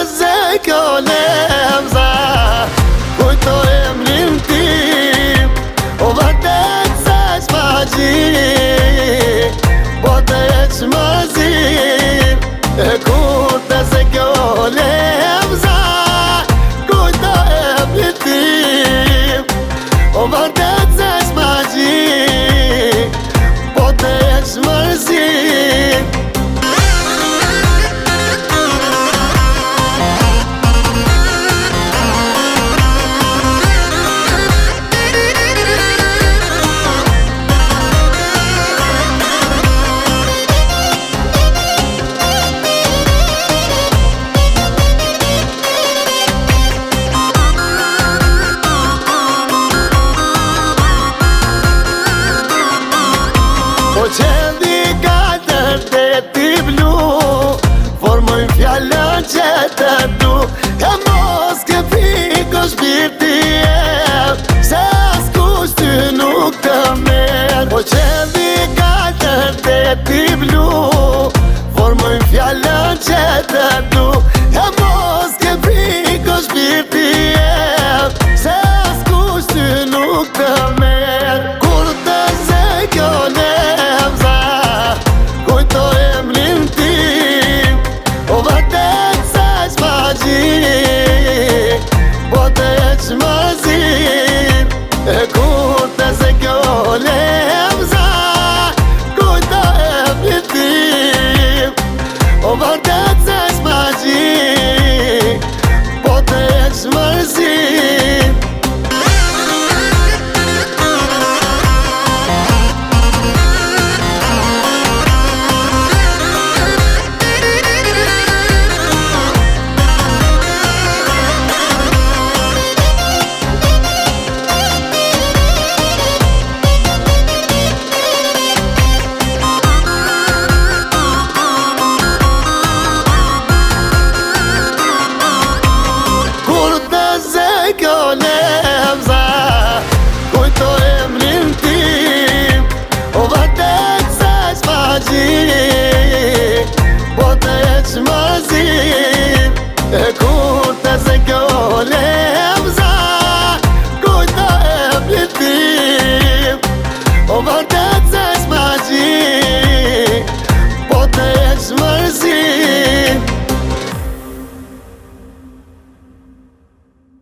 ze kjo lemza, kujto emrin tim, o vërtet se s'magji, bote e qmërzim, e kurte se kjo lemza, kujto emrin tim, o vërtet se s'magji, bote e qmërzim. Po qendi katër deti blu, formojnë fjallën që të du, e mos ke piko shpirti em, se askush ty nuk të merë. Po qendi katër deti blu, formojnë fjallën që të du, e mos ke piko shpirti em, se askush ty nuk të merë. Kur të ze kjo lemza, kujto emrin tim, o vërtet se s'magji, bote e qmërzim, e kurte se kjo lemza, kujto emrin tim, o vërtet se s'magji, bote e qmërzim. Kjo lemza, kujto emrin tim, o vërtet se s'magji, bote e qmërzim, e kurte se kjo lemza, kujto emrin tim, o vërtet